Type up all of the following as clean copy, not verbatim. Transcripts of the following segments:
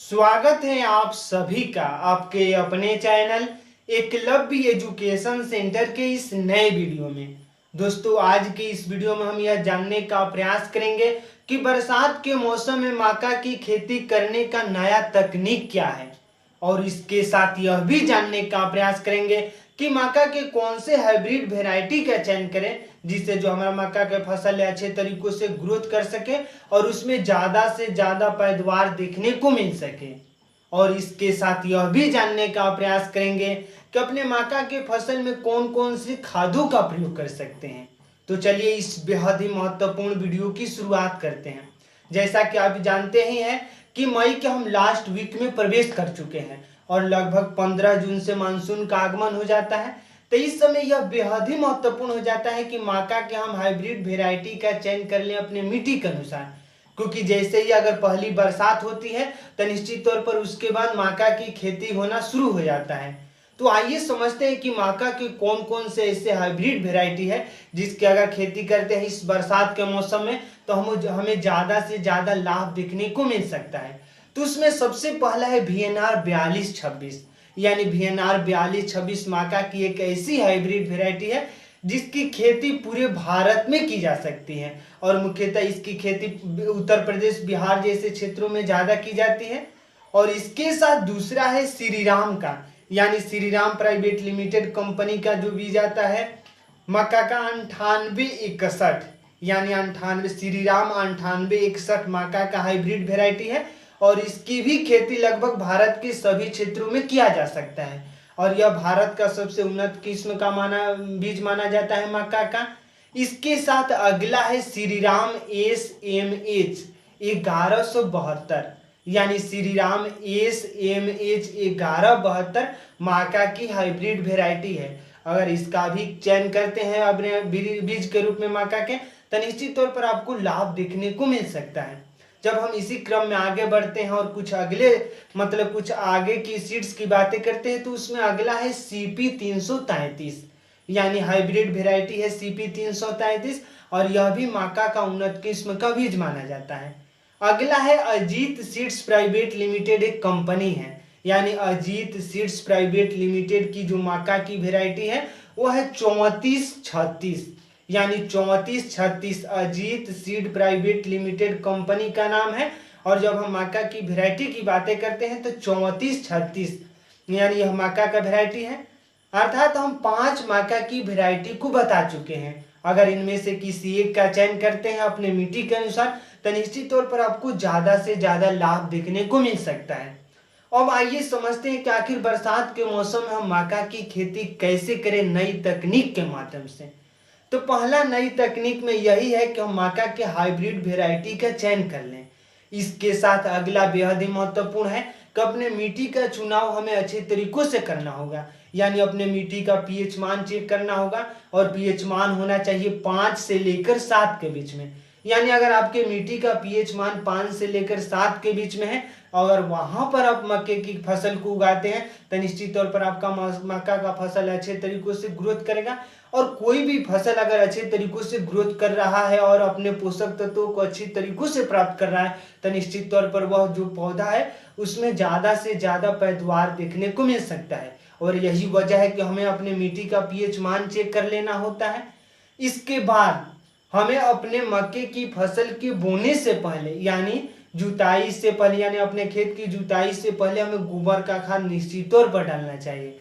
स्वागत है आप सभी का आपके अपने चैनल एकलव्य एजुकेशन सेंटर के इस नए वीडियो में। दोस्तों, आज के इस वीडियो में हम यह जानने का प्रयास करेंगे कि बरसात के मौसम में मक्का की खेती करने का नया तकनीक क्या है, और इसके साथ यह भी जानने का प्रयास करेंगे कि मक्का के कौन से हाइब्रिड वेराइटी का चयन करें जिससे जो हमारा मक्का के फसल है अच्छे तरीकों से ग्रोथ कर सके और उसमें ज़्यादा से ज़्यादा पैदावार देखने को मिल सके। और इसके साथ यह भी जानने का प्रयास करेंगे कि अपने मक्का के फसल में कौन कौन सी खादों का प्रयोग कर सकते हैं। तो चलिए इस बेहद ही महत्वपूर्ण वीडियो की शुरुआत करते हैं। जैसा कि आप जानते ही हैं कि मई के हम लास्ट वीक में प्रवेश कर चुके हैं और लगभग 15 जून से मानसून का आगमन हो जाता है। तो इस समय यह बेहद ही महत्वपूर्ण हो जाता है कि मक्का के हम हाइब्रिड वेराइटी का चयन कर लें अपने मिट्टी के अनुसार, क्योंकि जैसे ही अगर पहली बरसात होती है तो निश्चित तौर पर उसके बाद मक्का की खेती होना शुरू हो जाता है। तो आइए समझते हैं कि मक्का के कौन कौन से ऐसे हाइब्रिड वेराइटी है जिसकी अगर खेती करते हैं इस बरसात के मौसम में तो हमें ज़्यादा से ज़्यादा लाभ देखने को मिल सकता है। तो उसमें सबसे पहला है VNR 4226, यानी VNR 4226 मक्का की एक ऐसी हाइब्रिड वेराइटी है जिसकी खेती पूरे भारत में की जा सकती है और मुख्यतः इसकी खेती उत्तर प्रदेश बिहार जैसे क्षेत्रों में ज़्यादा की जाती है। और इसके साथ दूसरा है श्री राम का, यानी Shri Ram private limited company का जो बीज आता है मक्का का 9861, यानी 98 श्री राम 9861 मक्का का हाइब्रिड वेराइटी है और इसकी भी खेती लगभग भारत के सभी क्षेत्रों में किया जा सकता है और यह भारत का सबसे उन्नत किस्म का बीज माना जाता है मक्का का। इसके साथ अगला है श्री राम SMH 1172, यानी श्री राम SMH 1172 मक्का की हाइब्रिड वेराइटी है। अगर इसका भी चयन करते हैं अपने बीज के रूप में मक्का के तो निश्चित तौर पर आपको लाभ देखने को मिल सकता है। जब हम इसी क्रम में आगे बढ़ते हैं और कुछ आगे की सीड्स की बातें करते हैं तो उसमें अगला है CP 333, यानी हाइब्रिड वेराइटी है CP 333 और यह भी मक्का का उन्नत किस्म का बीज माना जाता है। अगला है अजीत सीड्स प्राइवेट लिमिटेड, एक कंपनी है, यानी अजीत सीड्स प्राइवेट लिमिटेड की जो मक्का की वेराइटी है वो है 3436, यानी 3436 Ajit seed private limited company का नाम है। और जब हम मक्का की वेराइटी की बातें करते हैं तो 3436 यानी यह मक्का का वेराइटी है। अर्थात हम 5 मक्का की वेराइटी को बता चुके हैं। अगर इनमें से किसी एक का चयन करते हैं अपने मिट्टी के अनुसार तो निश्चित तौर पर आपको ज़्यादा से ज़्यादा लाभ देखने को मिल सकता है। अब आइए समझते हैं कि आखिर बरसात के मौसम में हम मक्का की खेती कैसे करें नई तकनीक के माध्यम से। तो पहला नई तकनीक में यही है कि हम मक्का के हाइब्रिड वेराइटी का चयन कर लें। इसके साथ अगला बेहद ही महत्वपूर्ण है कि अपने मिट्टी का चुनाव हमें अच्छे तरीकों से करना होगा, यानी अपने मिट्टी का pH मान चेक करना होगा और pH मान होना चाहिए 5 से लेकर 7 के बीच में। यानी अगर आपके मिट्टी का pH मान 5 से लेकर 7 के बीच में है, अगर वहां पर आप मक्के की फसल को उगाते हैं तो निश्चित तौर पर आपका मक्का का फसल अच्छे तरीकों से ग्रोथ करेगा। और कोई भी फसल अगर अच्छे तरीकों से ग्रोथ कर रहा है और अपने पोषक तत्वों को अच्छी तरीकों से प्राप्त कर रहा है तो निश्चित तौर पर वह जो पौधा है उसमें ज़्यादा से ज़्यादा पैदावार देखने को मिल सकता है। और यही वजह है कि हमें अपने मिट्टी का pH मान चेक कर लेना होता है। इसके बाद हमें अपने मक्के की फसल के बोने से पहले, यानी जुताई से पहले, यानी अपने खेत की जुताई से पहले हमें गोबर का खाद निश्चित तौर पर डालना चाहिए,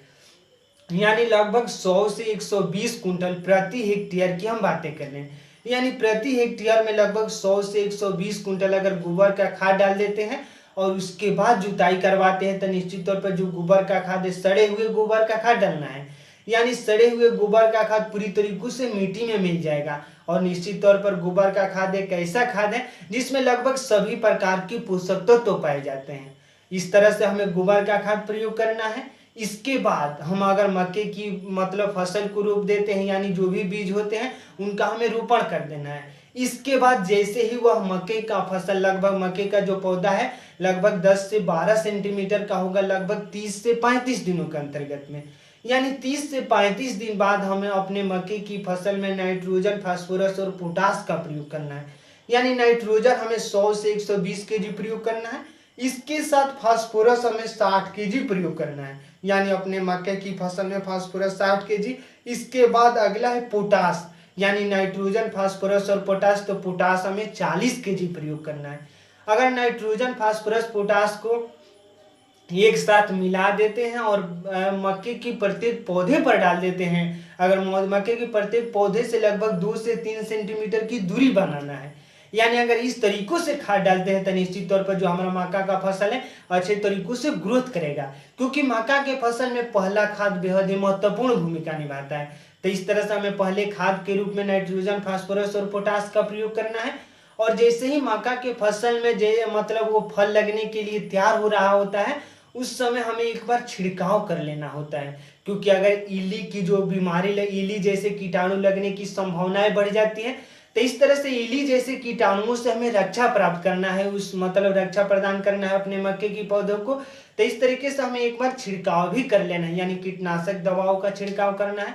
यानी लगभग 100 से 120 कुंटल प्रति हेक्टेयर की हम बातें कर रहे हैं। यानी प्रति हेक्टेयर में लगभग 100 से 120 कुंटल अगर गोबर का खाद डाल देते हैं और उसके बाद जुताई करवाते हैं तो निश्चित तौर पर जो गोबर का खाद है सड़े हुए गोबर का खाद डालना है, यानी सड़े हुए गोबर का खाद पूरी तरीकों से मिट्टी में मिल जाएगा। और निश्चित तौर पर गोबर का खाद एक ऐसा खाद है जिसमें लगभग सभी प्रकार के पोषक तत्व पाए जाते हैं। इस तरह से हमें गोबर का खाद प्रयोग करना है। इसके बाद हम अगर मक्के की फसल को रोप देते हैं, यानी जो भी बीज होते हैं उनका हमें रोपण कर देना है। इसके बाद जैसे ही वह मक्के का फसल, लगभग मक्के का जो पौधा है लगभग 10 से 12 सेंटीमीटर का होगा, लगभग 30 से 35 दिनों के अंतर्गत में, यानी 30 से 35 दिन बाद हमें अपने मक्के की फसल में नाइट्रोजन, फास्फोरस और पोटास का प्रयोग करना है। यानी नाइट्रोजन हमें 100 से 120 kg प्रयोग करना है, इसके साथ फास्फोरस हमें 60 केजी प्रयोग करना है, यानी अपने मक्के की फसल में फास्फोरस 60 केजी। इसके बाद अगला है पोटास, यानी नाइट्रोजन, फास्फोरस और पोटास। तो पोटास हमें 40 केजी प्रयोग करना है। अगर नाइट्रोजन, फास्फोरस, पोटास को एक साथ मिला देते हैं और मक्के की प्रत्येक पौधे पर डाल देते हैं, अगर मक्के के प्रत्येक पौधे से लगभग 2 से 3 सेंटीमीटर की दूरी बनाना है, यानी अगर इस तरीकों से खाद डालते हैं तो निश्चित तौर पर जो हमारा मक्का का फसल है अच्छे तरीकों से ग्रोथ करेगा, क्योंकि मक्का के फसल में पहला खाद बेहद ही महत्वपूर्ण भूमिका निभाता है। तो इस तरह से हमें पहले खाद के रूप में नाइट्रोजन, फास्फोरस और पोटास का प्रयोग करना है। और जैसे ही मक्का के फसल में मतलब वो फल लगने के लिए तैयार हो रहा होता है, उस समय हमें एक बार छिड़काव कर लेना होता है, क्योंकि अगर इली की जो बीमारी इली जैसे कीटाणु लगने की संभावनाएं बढ़ जाती है। तो इस तरह से इली जैसे कीटाणुओं से हमें रक्षा प्राप्त करना है, उस मतलब रक्षा प्रदान करना है अपने मक्के की पौधों को। तो इस तरीके से हमें एक बार छिड़काव भी कर लेना है, यानी कीटनाशक दवाओं का छिड़काव करना है।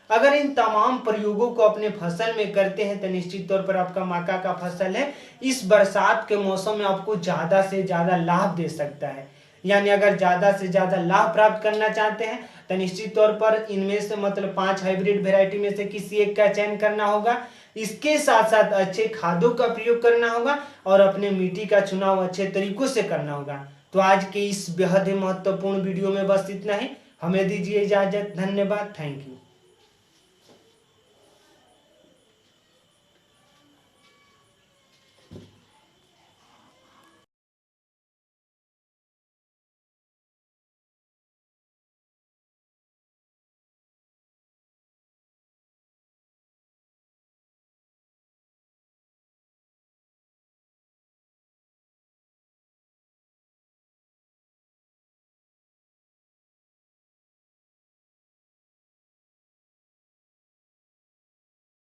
अगर इन तमाम प्रयोगों को अपने फसल में करते हैं तो निश्चित तौर पर आपका मक्का का फसल है इस बरसात के मौसम में आपको ज्यादा से ज्यादा लाभ दे सकता है। यानी अगर ज्यादा से ज्यादा लाभ प्राप्त करना चाहते हैं तो निश्चित तौर पर इनमें से मतलब 5 हाइब्रिड वेराइटी में से किसी एक का चयन करना होगा। इसके साथ साथ अच्छे खादों का प्रयोग करना होगा और अपने मिट्टी का चुनाव अच्छे तरीकों से करना होगा। तो आज के इस बेहद ही महत्वपूर्ण वीडियो में बस इतना ही। हमें दीजिए इजाजत। धन्यवाद। Thank you.